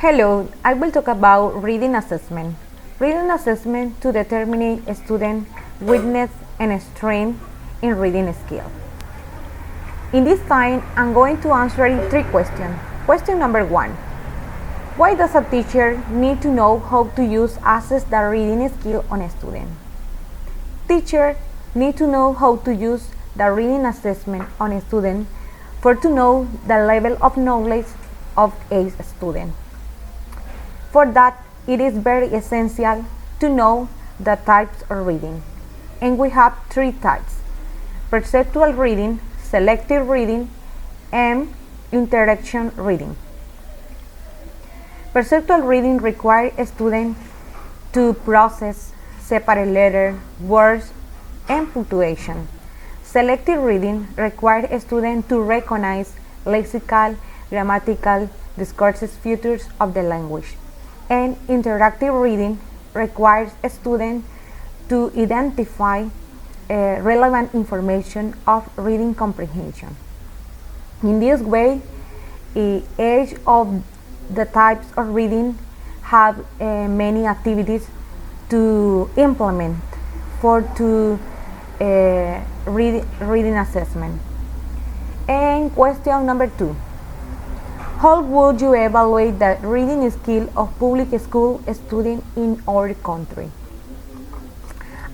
Hello, I will talk about reading assessment. Reading assessment to determine a student weakness and strength in reading skill. In this time, I'm going to answer three questions. Question number one. Why does a teacher need to know how to assess the reading skill on a student? Teacher need to know how to use the reading assessment on a student for to know the level of knowledge of a student. For that, it is very essential to know the types of reading. And we have three types: perceptual reading, selective reading, and interaction reading. Perceptual reading requires a student to process separate letters, words, and punctuation. Selective reading requires a student to recognize lexical, grammatical, discoursive features of the language. And interactive reading requires a student to identify relevant information of reading comprehension. In this way, each of the types of reading have many activities to implement for reading assessment. And question number two. How would you evaluate the reading skill of public school students in our country?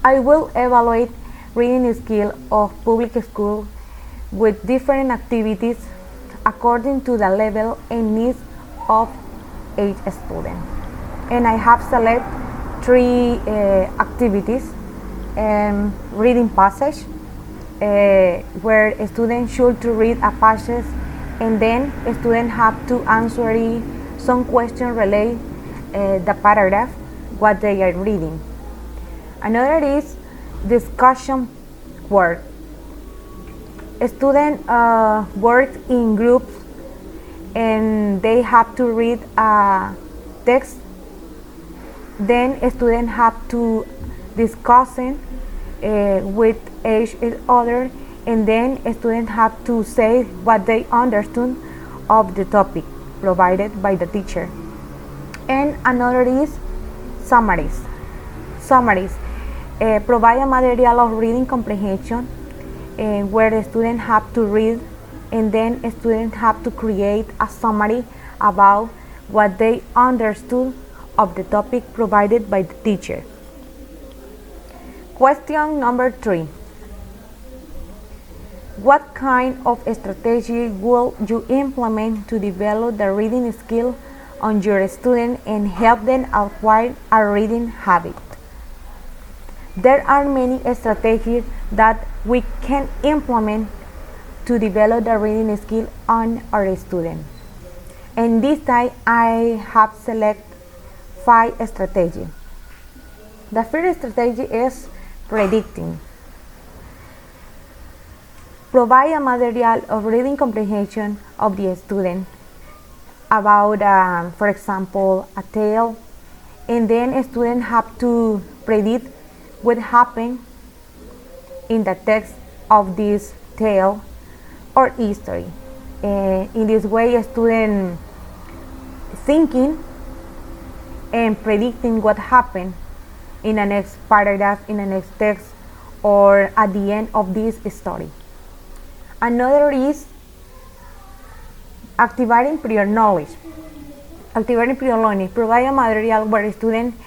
I will evaluate reading skill of public school with different activities according to the level and needs of each student. And I have selected three activities. Reading passage, where a student should to read a passage, and then a student have to answer some question related the paragraph what they are reading. Another is discussion work. A student works in groups and they have to read a text. Then a student have to discussing with each other, and then a student have to say what they understood of the topic provided by the teacher. And another is summaries. Provide a material of reading comprehension where the student have to read, and then a student have to create a summary about what they understood of the topic provided by the teacher. Question number three. What kind of strategy will you implement to develop the reading skill on your student and help them acquire a reading habit? There are many strategies that we can implement to develop the reading skill on our student. And this time I have selected 5 strategies. The first strategy is predicting. Provide a material of reading comprehension of the student about, for example, a tale, and then a student have to predict what happened in the text of this tale or history. In this way, a student thinking and predicting what happened in the next paragraph, in the next text, or at the end of this story. Another is activating prior knowledge. Provide a material where students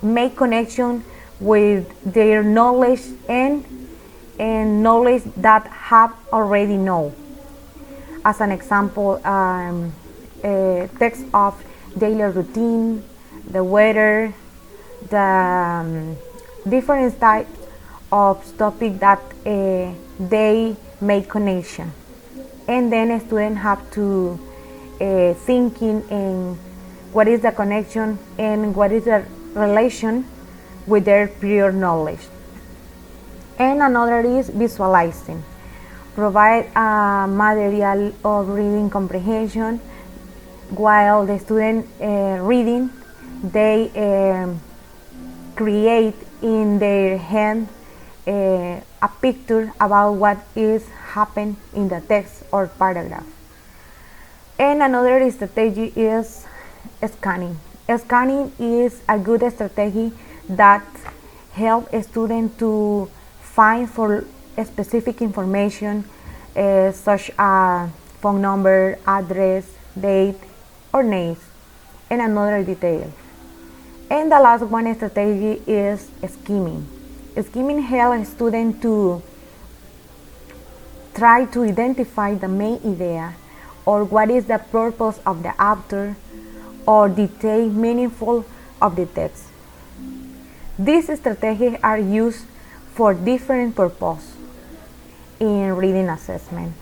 make connection with their knowledge and knowledge that have already known. As an example, text of daily routine, the weather, the different types of topic that they make connection. And then a student have to thinking in what is the connection and what is the relation with their prior knowledge. And another is visualizing. Provide a material of reading comprehension while the student reading, they create in their hand a picture about what is happened in the text or paragraph. And another strategy is scanning. Scanning is a good strategy that helps a student to find for specific information such as phone number, address, date, or names, and another detail. And the last one strategy is skimming. Skimming helps a student to try to identify the main idea or what is the purpose of the author or detail meaningful of the text. These strategies are used for different purposes in reading assessment.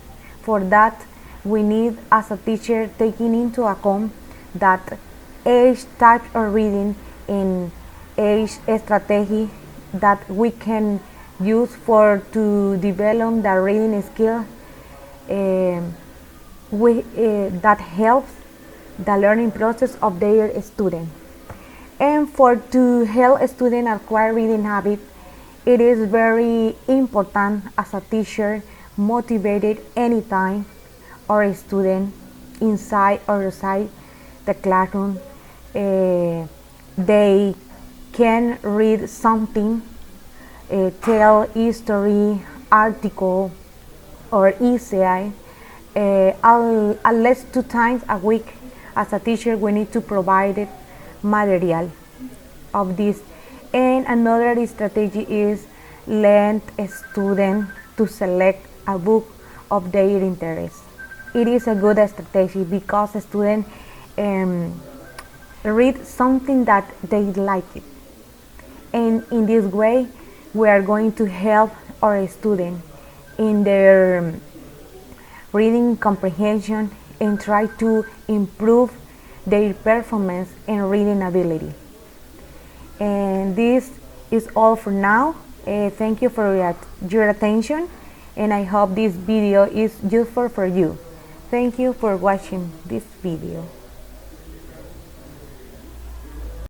For that, we need as a teacher taking into account that each type of reading and each strategy that we can use for to develop the reading skill that helps the learning process of their student. And for to help a student acquire reading habit, it is very important as a teacher motivated anytime or a student inside or outside the classroom they can read something, tell history, article, or essay at least 2 times a week. As a teacher, we need to provide it material of this. And another strategy is let a student to select a book of their interest. It is a good strategy because a student read something that they like it. And in this way, we are going to help our student in their reading comprehension and try to improve their performance and reading ability. And this is all for now. Thank you for your attention, and I hope this video is useful for you. Thank you for watching this video.